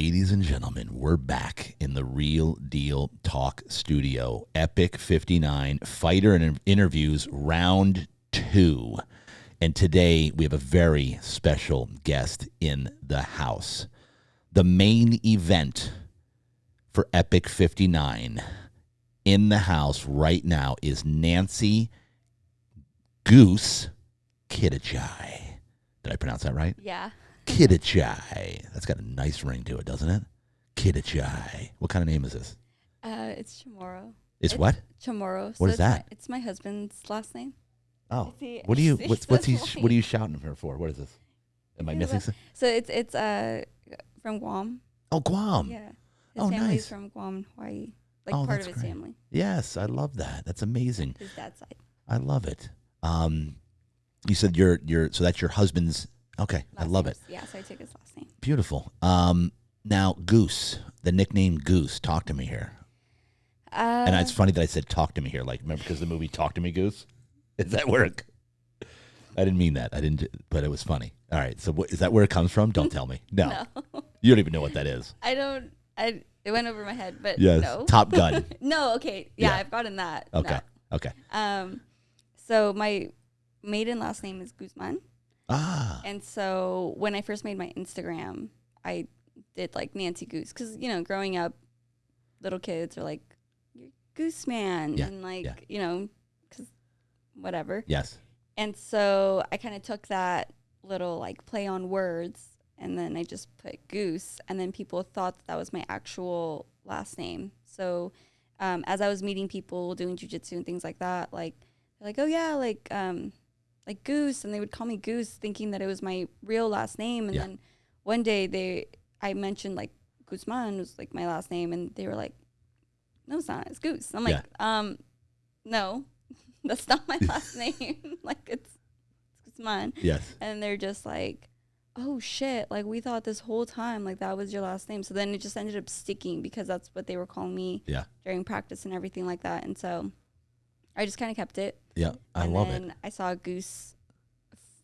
Ladies and gentlemen, we're back in the Real Deal Talk studio. Epic 59 Fighter and Interviews Round 2. And today we have a very special guest in the house. The main event for Epic 59 in the house right now is Nancy Goose Quidachay. Did I pronounce that right? Yeah. Quidachay. That's got a nice ring to it, doesn't it? Quidachay. What kind of name is this? It's Chamorro. It's what? Chamorro. What is that? It's my husband's last name. Oh. See, What do you it's what so are you shouting at her for? What is this? Am I missing something? So it's from Guam. Oh, Guam. Yeah. His Oh, family's nice. from Guam, Hawaii. Like Oh, part that's of his great. family. Yes, I love that. That's amazing. His dad's side. I love it. You said so that's your husband's. Okay, I love it. Yeah, so I took his last name. Beautiful. Now Goose, the nickname Goose. Talk to me here. And it's funny that I said "talk to me" here. Like, remember because the movie "Talk to Me, Goose"? Is that where? I didn't mean that. I didn't. But it was funny. All right. So is that where it comes from? Don't tell me. No. You don't even know what that is. I don't. It went over my head, but Yes. no. Top Gun. No. Okay. Yeah, Yeah. I've gotten that. Okay. No. Okay. So my maiden last name is Guzman. Ah. And so when I first made my Instagram, I did like Nancy Goose because, growing up, little kids are like, you're Goose Man. Yeah, And like, yeah. because whatever. Yes. And so I kind of took that little like play on words and then I just put Goose. And then people thought that was my actual last name. So as I was meeting people doing jujitsu and things like that, like, they're like, oh yeah, like Goose, and they would call me Goose thinking that it was my real last name. And then one day I mentioned like Guzman was like my last name, and they were like, no, it's not, it's Goose. I'm like, no, that's not my last name. Like it's Guzman. Yes. And they're just like, oh shit, like we thought this whole time like that was your last name. So then it just ended up sticking because that's what they were calling me during practice and everything like that. And so I just kind of kept it. Yeah, I love it. And I saw Goose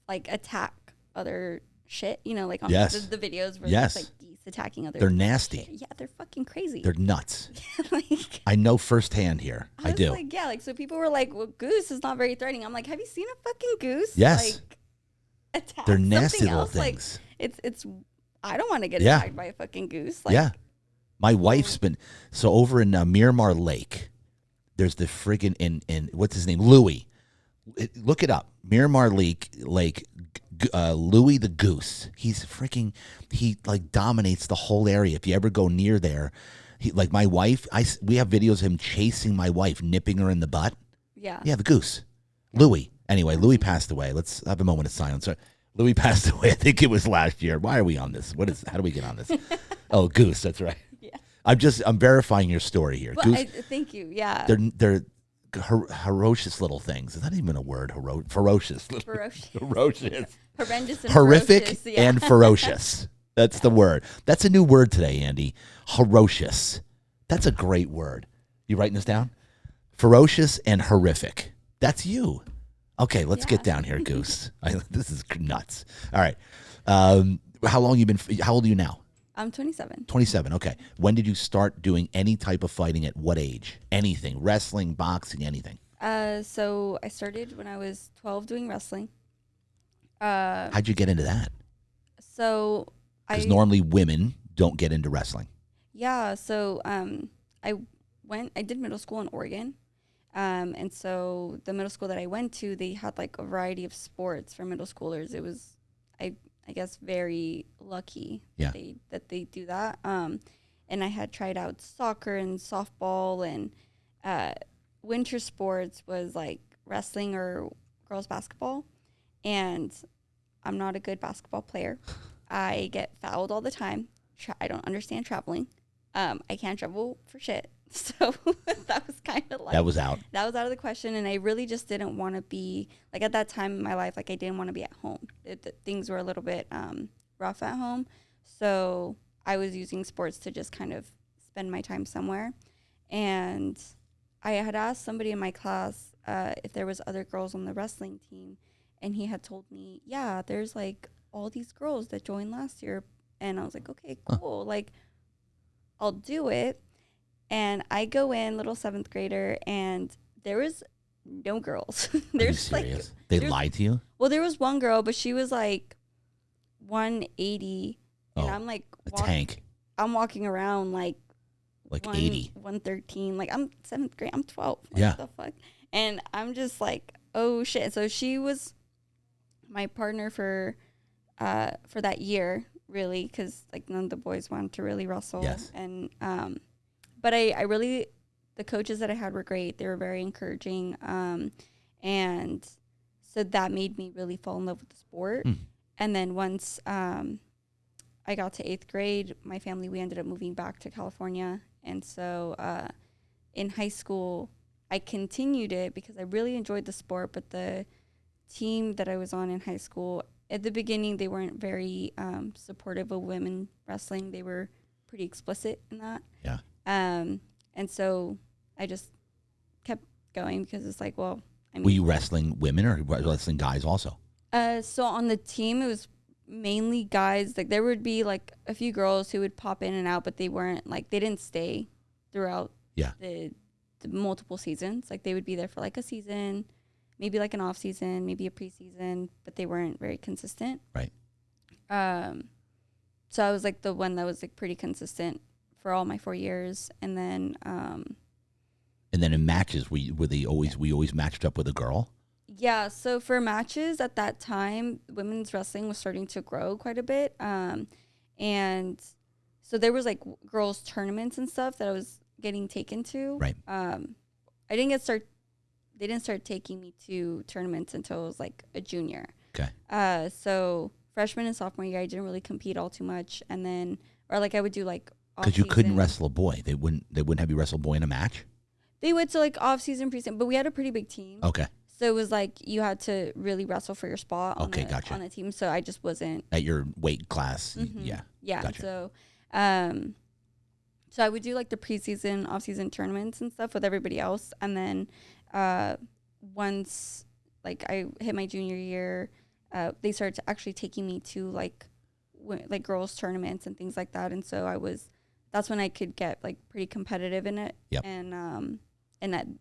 like attack other shit, like on the videos where it's like geese attacking other. They're nasty. Shit. Yeah, they're fucking crazy. They're nuts. Like, I know firsthand here. I do. Like, yeah, like so people were like, well, Goose is not very threatening. I'm like, have you seen a fucking goose? Yes. Like attack. They're nasty something little else? things. Like it's I don't want to get attacked by a fucking goose. Like, yeah. My wife's been over in Miramar Lake. There's the friggin' in what's his name? Louie. Look it up. Miramar Lake, Louie the Goose. He like dominates the whole area. If you ever go near there, like my wife, we have videos of him chasing my wife, nipping her in the butt. Yeah. Yeah, the Goose. Louie. Anyway, Louie passed away. Let's have a moment of silence. Louie passed away. I think it was last year. Why are we on this? How do we get on this? Oh, Goose. That's right. Yeah. I'm verifying your story here. Well, Goose, thank you. Yeah. they're ferocious little things. Is that even a word? Ferocious. Ferocious. Ferocious. Horrendous and Horrific ferocious, yeah. and ferocious. That's the word. That's a new word today, Andy. Ferocious. That's a great word. You writing this down? Ferocious and horrific. That's you. Okay, let's get down here, Goose. This is nuts. All right. How old are you now? I'm 27. 27. Okay. When did you start doing any type of fighting? At what age? Anything? Wrestling, boxing, anything? So I started when I was 12 doing wrestling. How'd you get into that? So because normally women don't get into wrestling. Yeah. So I did middle school in Oregon. And so the middle school that I went to, they had like a variety of sports for middle schoolers. It was, I guess, very lucky that they do that. And I had tried out soccer and softball, and winter sports was like wrestling or girls basketball. And I'm not a good basketball player. I get fouled all the time. I don't understand traveling. I can't travel for shit. So that was kind of like... That was out. That was out of the question. And I really just didn't want to be... Like at that time in my life, like I didn't want to be at home. Things were a little bit rough at home. So I was using sports to just kind of spend my time somewhere. And I had asked somebody in my class if there was other girls on the wrestling team. And he had told me, yeah, there's like all these girls that joined last year And I was like, okay, cool. Like, I'll do it. And I go in, little 7th grader, and there was no girls. Are you serious? They lied to you? Well, there was one girl, but she was like 180, and I'm like a tank. I'm walking around like 80, 113. Like, I'm 7th grade. I'm 12. Like, yeah. What the fuck? And I'm just like, oh shit. So she was my partner for that year, really, because like none of the boys wanted to really wrestle. Yes. And but I really, the coaches that I had were great. They were very encouraging. And so that made me really fall in love with the sport. And then once I got to 8th grade, my family, we ended up moving back to California. And so in high school, I continued it because I really enjoyed the sport. But the team that I was on in high school, at the beginning, they weren't very supportive of women wrestling. They were pretty explicit in that. Yeah. And so I just kept going because it's like, well, I mean, were you wrestling women or wrestling guys also? So on the team, it was mainly guys. Like, there would be like a few girls who would pop in and out, but they weren't like, they didn't stay throughout the multiple seasons. Like, they would be there for like a season, maybe like an off season, maybe a preseason, but they weren't very consistent. Right. So I was like the one that was like pretty consistent for all my 4 years. And then in matches, we always matched up with a girl. Yeah, so for matches at that time, women's wrestling was starting to grow quite a bit. And so there was like girls tournaments and stuff that I was getting taken to. Right. They didn't start taking me to tournaments until I was like a junior. Okay. So freshman and sophomore year, I didn't really compete all too much. And then, or like I would do like because you couldn't wrestle a boy. They wouldn't have you wrestle a boy in a match. They went to like off season, preseason, but we had a pretty big team. Okay. So it was like you had to really wrestle for your spot on the team. So I just wasn't at your weight class. Mm-hmm. Yeah. Yeah. Gotcha. So, so I would do like the preseason, off-season tournaments and stuff with everybody else. And then once like I hit my junior year, they started actually taking me to like girls tournaments and things like that. And so that's when I could get like pretty competitive in it. Yep. And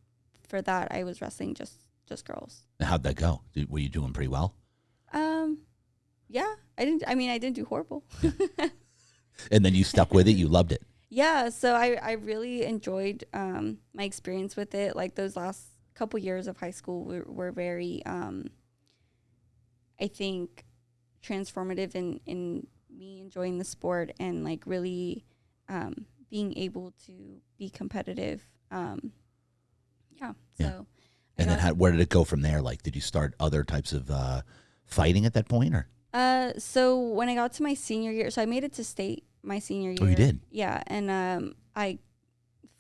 for that, I was wrestling just girls. How'd that go? Were you doing pretty well? Yeah, I didn't do horrible. And then you stuck with it. You loved it. Yeah. So I really enjoyed, my experience with it. Like those last couple years of high school were very, I think transformative in me enjoying the sport and like really, being able to be competitive. Yeah. So. And then where did it go from there? Like, did you start other types of fighting at that point, or? So when I got to my senior year, so I made it to state my senior year. Oh, you did? Yeah, and I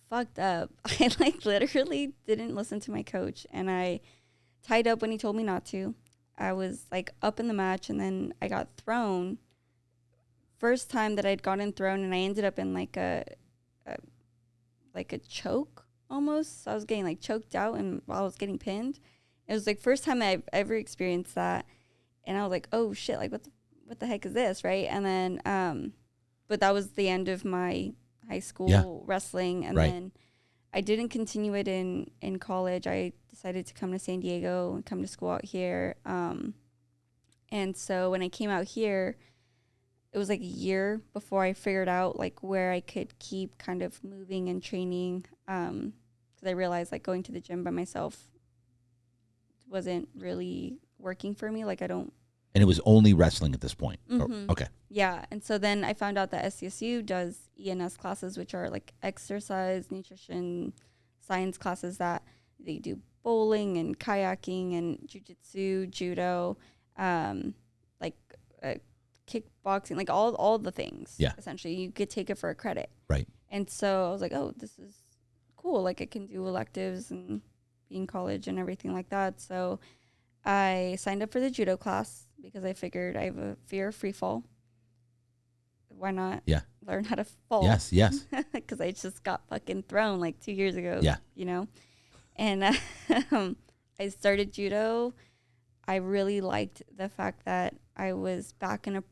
fucked up. I like literally didn't listen to my coach, and I tied up when he told me not to. I was like up in the match, and then I got thrown. First time that I'd gotten thrown, and I ended up in like a choke. Almost. So I was getting like choked out and while I was getting pinned. It was like first time I've ever experienced that. And I was like, oh shit, like what the heck is this? Right. And then but that was the end of my high school wrestling. And then I didn't continue it in college. I decided to come to San Diego and come to school out here. And so when I came out here, it was like a year before I figured out like where I could keep kind of moving and training. Because I realized like going to the gym by myself wasn't really working for me. Like I don't. And it was only wrestling at this point. Mm-hmm. Okay. Yeah. And so then I found out that SDSU does ENS classes, which are like exercise, nutrition, science classes that they do bowling and kayaking and jiu-jitsu, judo, kickboxing, like all the things. Yeah. Essentially, you could take it for a credit. Right. And so I was like, oh, this is cool. Like I can do electives and be in college and everything like that. So I signed up for the judo class because I figured I have a fear of free fall. Why not learn how to fall? Yes. Because I just got fucking thrown like 2 years ago. Yeah. You know? And I started judo. I really liked the fact that I was back in a,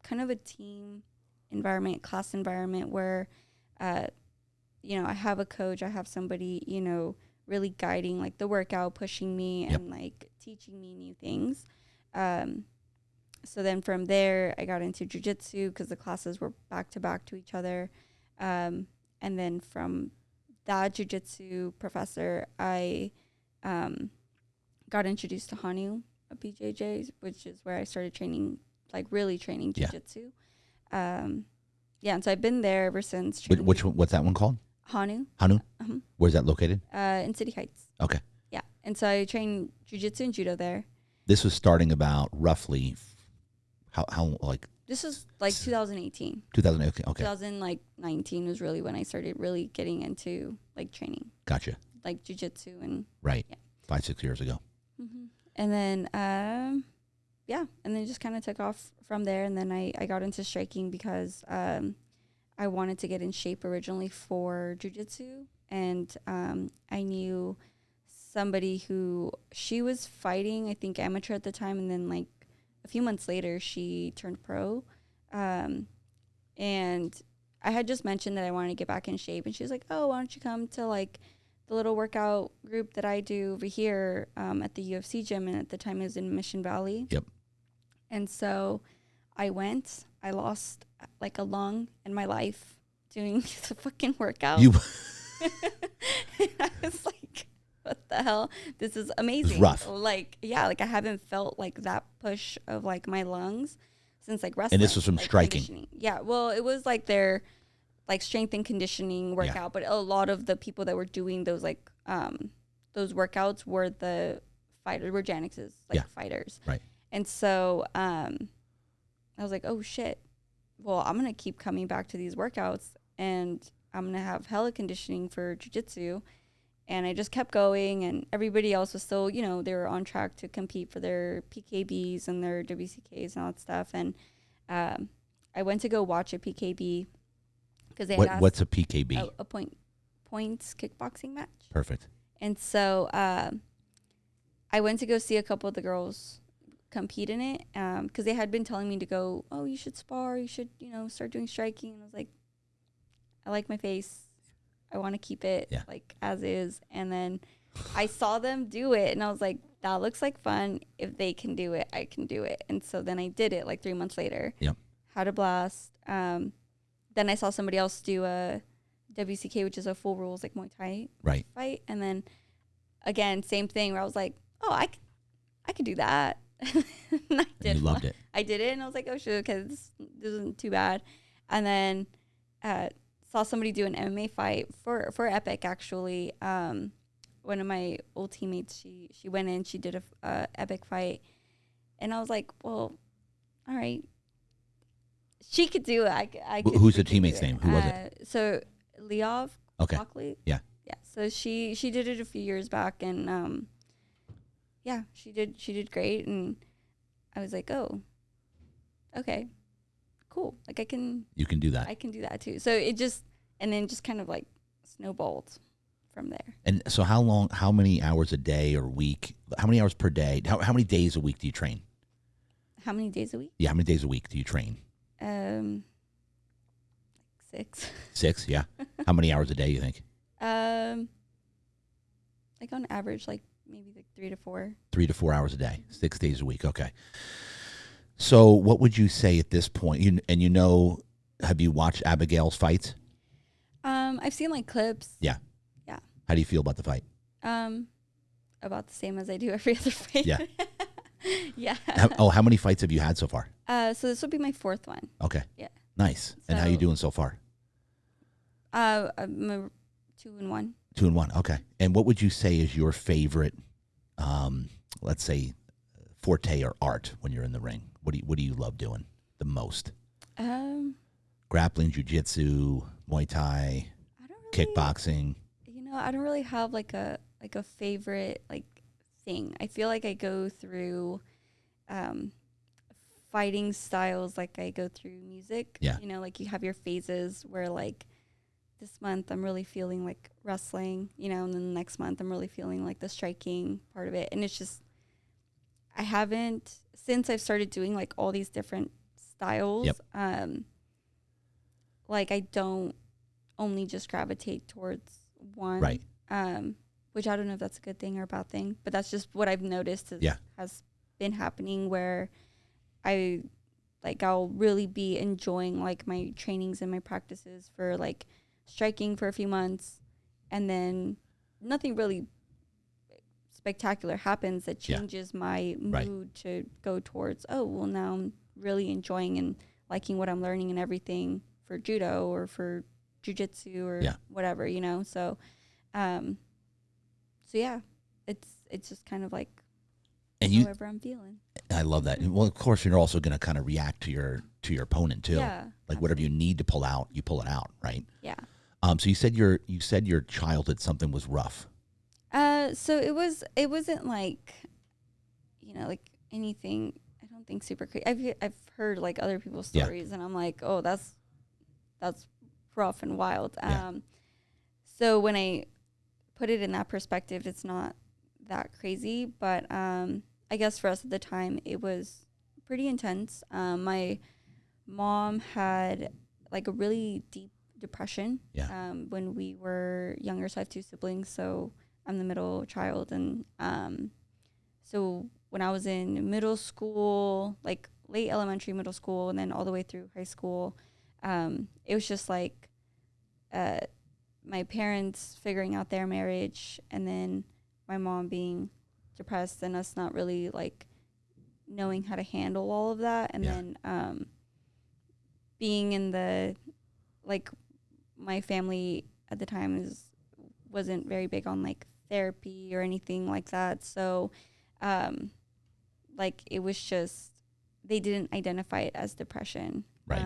kind of a team environment, class environment where, you know, I have a coach, I have somebody, you know, really guiding like the workout, pushing me and like teaching me new things. So then from there, I got into jiu-jitsu because the classes were back to back to each other. And then from that jiu-jitsu professor, I got introduced to Hanu, a BJJ, which is where I started training, like really training jiu-jitsu. Yeah, and so I've been there ever since. Which one, what's that one called? Hanu. Hanu? Where's that located? In City Heights. Okay. Yeah, and so I trained jiu-jitsu and judo there. This was starting about roughly how like this was like 2018. 2018. Okay. 2019 was really when I started really getting into like training. Gotcha. Like jiu-jitsu and right. 5-6 years ago. And then and then just kind of took off from there. And then I got into striking because I wanted to get in shape originally for jiu-jitsu, and I knew somebody who, she was fighting, I think amateur at the time, and then like a few months later she turned pro, and I had just mentioned that I wanted to get back in shape, and she was like, oh, why don't you come to like the little workout group that I do over here at the UFC gym, and at the time it was in Mission Valley. Yep. And so I went. I lost like a lung in my life doing the fucking workout. I was like, what the hell? This is amazing. It's rough. Like, yeah, like I haven't felt like that push of like my lungs since like wrestling. And this was from like, striking. Yeah, well, it was like their like strength and conditioning workout, but a lot of the people that were doing those like those workouts were the fighters, were Janix's like fighters. Right. And so I was like, oh shit. Well, I'm going to keep coming back to these workouts, and I'm going to have hella conditioning for jiu-jitsu. And I just kept going, and everybody else was still, you know, they were on track to compete for their PKBs and their WCKs and all that stuff. And I went to go watch a PKB because they had asked, what's a PKB? A points kickboxing match. Perfect. And so I went to go see a couple of the girls compete in it because they had been telling me to go, oh, you should spar, you should, you know, start doing striking. And I was like, I like my face, I want to keep it like as is. And then I saw them do it, and I was like, that looks like fun. If they can do it, I can do it. And so then I did it like 3 months later. Yep. Had a blast. Then I saw somebody else do a WCK, which is a full rules like Muay Thai fight. And then again, same thing where I was like, oh, I could do that. And I did. You loved it. I did it, and I was like, oh shit, okay, this isn't too bad. And then saw somebody do an MMA fight for Epic actually. One of my old teammates, she went in, she did a Epic fight, and I was like, well, all right, she could do it. I could. Who's the teammate's name? Who was it? So Leov. Okay. Lockley. Yeah. Yeah. So she did it a few years back, and yeah, she did great, and I was like, oh, okay, cool. Like you can do that. I can do that too. So it just, and then just kind of like snowballed from there. And so how many hours a day or week, how many hours per day, how many days a week do you train? How many days a week? Yeah. How many days a week do you train? 6. 6. Yeah. How many hours a day you think? Like on average, like maybe like 3 to 4. 3 to 4 hours a day, 6 days a week. Okay. So what would you say at this point? Have you watched Abigail's fights? I've seen like clips. Yeah. Yeah. How do you feel about the fight? About the same as I do every other fight. Yeah. Yeah. How many fights have you had so far? So this will be my 4th one. Okay. Yeah. Nice. And how are you doing so far? I'm a 2-1. 2-1. Okay. And what would you say is your favorite, let's say, forte or art when you're in the ring? What do you love doing the most? Grappling, jiu-jitsu, Muay Thai, kickboxing. I don't really have like a favorite like thing. I feel like I go through fighting styles like I go through music. Yeah. Like you have your phases where like this month I'm really feeling like wrestling, and then the next month I'm really feeling like the striking part of it. And it's just, I haven't, since I've started doing like all these different styles. Yep. Like I don't only just gravitate towards one. Right. Which I don't know if that's a good thing or a bad thing, but that's just what I've noticed has been happening, where I'll really be enjoying like my trainings and my practices for like striking for a few months, and then nothing really spectacular happens that changes my mood to go towards, oh, well, now I'm really enjoying and liking what I'm learning and everything for judo or for jujitsu or whatever, you know? So, yeah, it's just kind of like however I'm feeling. I love that. Well, of course, you're also going to kind of react to your opponent too. Yeah, like whatever you need to pull out, you pull it out, right? Yeah. So you said your childhood something was rough. So it wasn't like, you know, like anything. I don't think super crazy. I've heard like other people's stories, and I'm like, oh, that's rough and wild. So when I put it in that perspective, it's not that crazy, but I guess for us at the time, it was pretty intense. My mom had like a really deep depression when we were younger. So I have two siblings, so I'm the middle child. And so when I was in middle school, like late elementary, middle school, and then all the way through high school, it was just like my parents figuring out their marriage, and then my mom being depressed and us not really like knowing how to handle all of that. And then being in the, like, my family at the time wasn't very big on like therapy or anything like that. So like it was just, they didn't identify it as depression. Right.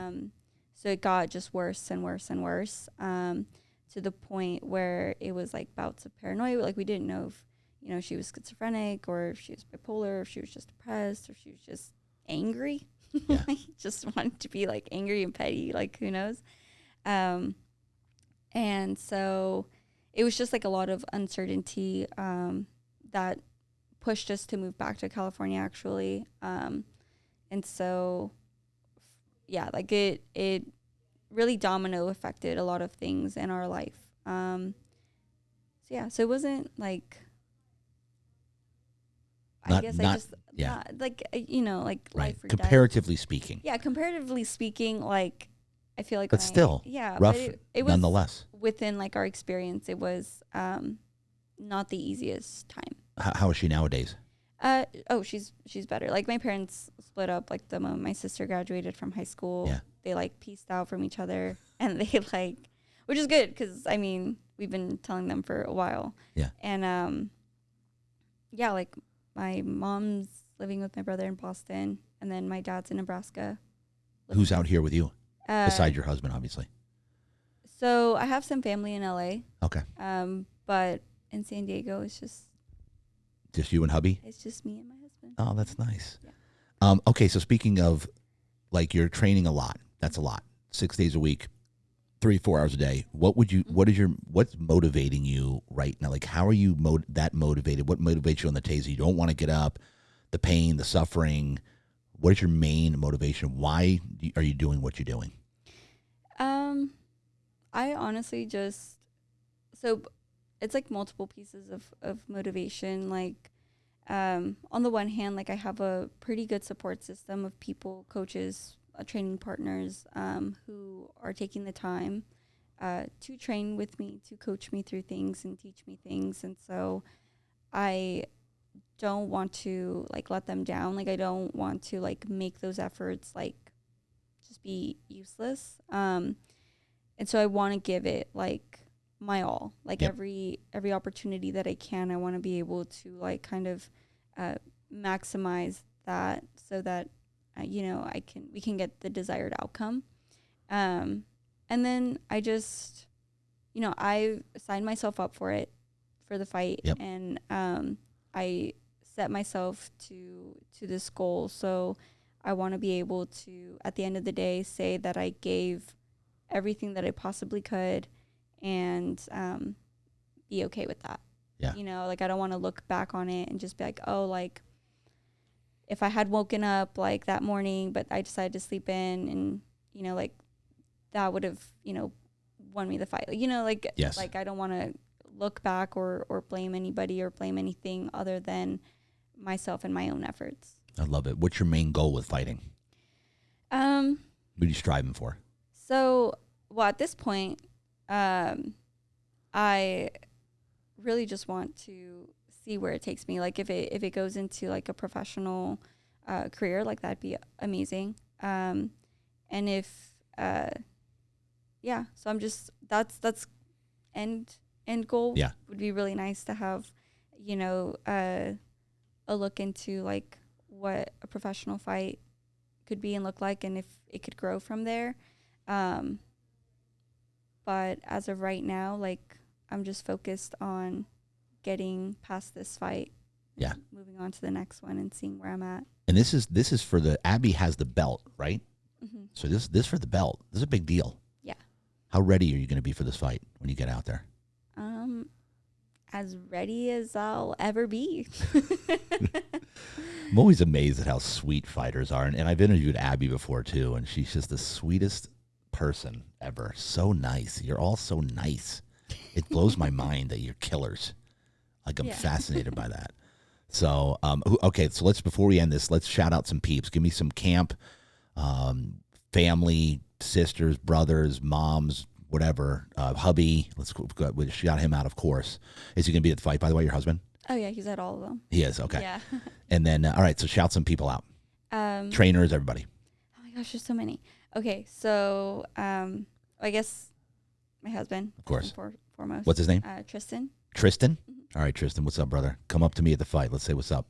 So it got just worse and worse and worse, to the point where it was like bouts of paranoia. Like we didn't know if, you know, she was schizophrenic or if she was bipolar, or if she was just depressed, or if she was just angry. Yeah. Like just wanted to be like angry and petty, like who knows. And so it was just like a lot of uncertainty that pushed us to move back to California, actually. And so, yeah, like it really domino affected a lot of things in our life. So yeah, so it wasn't like, I guess I just, not, like, you know, like right. life or Comparatively death. speaking. Yeah, comparatively speaking, like, I feel like, but still, rough, but it was nonetheless. Within like our experience, it was not the easiest time. How is she nowadays? She's better. Like my parents split up like the moment my sister graduated from high school. Yeah. They like pieced out from each other, and they like, which is good because I mean we've been telling them for a while. Yeah. And yeah, like my mom's living with my brother in Boston, and then my dad's in Nebraska. Who's out here with you? Besides your husband, obviously. So I have some family in LA. Okay. But in San Diego, it's just you and hubby? It's just me and my husband. Oh, that's nice. Yeah. Okay, so speaking of, like, you're training a lot. That's a lot. 6 days a week, 3-4 hours a day. What's motivating you right now? Like, how are you that motivated? What motivates you on the days you don't want to get up? The pain, the suffering. What is your main motivation? Why are you doing what you're doing? I honestly so it's like multiple pieces of motivation. Like, on the one hand, like I have a pretty good support system of people, coaches, training partners, who are taking the time, to train with me, to coach me through things and teach me things. And so I don't want to like let them down. Like I don't want to like make those efforts like just be useless. And so I want to give it like my all, like every opportunity that I can. I want to be able to like kind of maximize that so that you know we can get the desired outcome. And then I just, you know, I signed myself up for the fight, and I set myself to this goal. So I want to be able to, at the end of the day, say that I gave everything that I possibly could, and be okay with that. Yeah. You know, like I don't want to look back on it and just be like, oh, like if I had woken up like that morning, but I decided to sleep in, and like that would have won me the fight. Like Yes. like I don't want to look back or blame anybody or blame anything other than myself and my own efforts. I love it. What's your main goal with fighting? What are you striving for? So, well, at this point, I really just want to see where it takes me. Like if it goes into like a professional career, like that'd be amazing. And if yeah, so I'm just that's end goal. Yeah. Would be really nice to have, a look into like what a professional fight could be and look like, and if it could grow from there. But as of right now, like I'm just focused on getting past this fight. Yeah. Moving on to the next one and seeing where I'm at. And this is for the Abby has the belt, right? Mm-hmm. So this for the belt. This is a big deal. Yeah. How ready are you going to be for this fight when you get out there? As ready as I'll ever be. I'm always amazed at how sweet fighters are. And I've interviewed Abby before too, and she's just the sweetest person ever. So nice. You're all so nice. It blows my mind that you're killers. Like I'm fascinated by that. So, okay. So before we end this, let's shout out some peeps. Give me some camp, family, sisters, brothers, moms, whatever, hubby. Let's go. We shout him out, of course. Is he going to be at the fight, by the way, your husband? Oh, yeah, he's at all of them. He is, okay. Yeah. And then, all right, so shout some people out. Trainers, everybody. Oh, my gosh, there's so many. Okay, so I guess my husband. Of course. Foremost. What's his name? Tristan. Tristan? Mm-hmm. All right, Tristan, what's up, brother? Come up to me at the fight. Let's say what's up.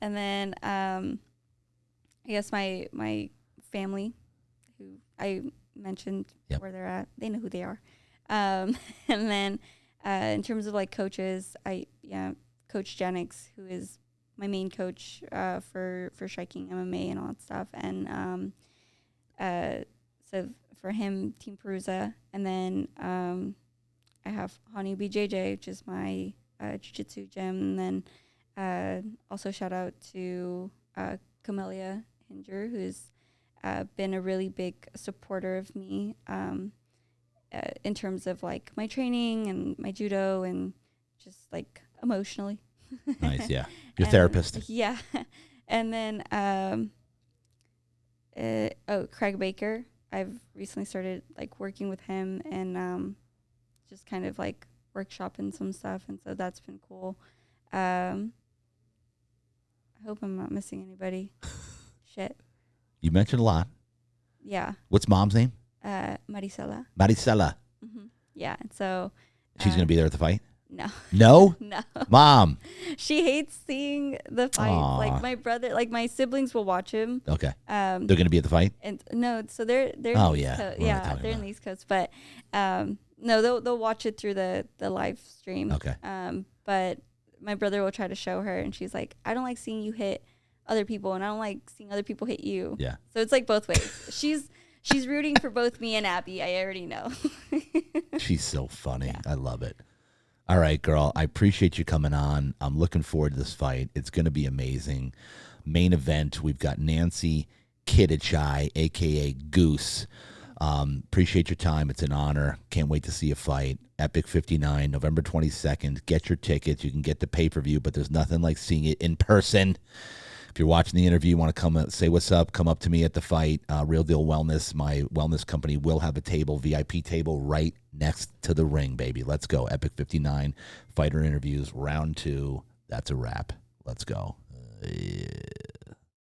And then I guess my family, who I mentioned where they're at. They know who they are. And then in terms of like coaches, Coach Jennings, who is my main coach for striking MMA and all that stuff. And so for him, Team Perusa. And then I have Hani BJJ, which is my jiu-jitsu gym. And then also shout out to Camellia Hinger, who's been a really big supporter of me in terms of like my training and my judo and just like emotionally. Nice, yeah. Your therapist. Yeah. And then Craig Baker. I've recently started like working with him and just kind of like workshopping some stuff, and so that's been cool. I hope I'm not missing anybody. Shit. You mentioned a lot. Yeah. What's mom's name? Maricela. Maricela. Mm-hmm. Yeah. And so she's going to be there at the fight? No. No? No. Mom. She hates seeing the fight. Aww. Like my brother, like my siblings will watch him. Okay. They're going to be at the fight? And no, so they're oh, in the yeah. East Coast. Yeah, they're in the East Coast, but no, they'll watch it through the live stream. Okay. But my brother will try to show her, and she's like, I don't like seeing you hit other people, and I don't like seeing other people hit you. Yeah. So it's like both ways. She's rooting for both me and Abby. I already know. She's so funny. Yeah. I love it. All right, girl. I appreciate you coming on. I'm looking forward to this fight. It's going to be amazing. Main event, we've got Nancy Quidachay, a.k.a. Goose. Appreciate your time. It's an honor. Can't wait to see you fight. Epic 59, November 22nd. Get your tickets. You can get the pay-per-view, but there's nothing like seeing it in person. If you're watching the interview, you want to come say what's up, come up to me at the fight. Real Deal Wellness, my wellness company, will have a table, VIP table, right next to the ring, baby. Let's go. Epic 59, fighter interviews, round 2. That's a wrap. Let's go.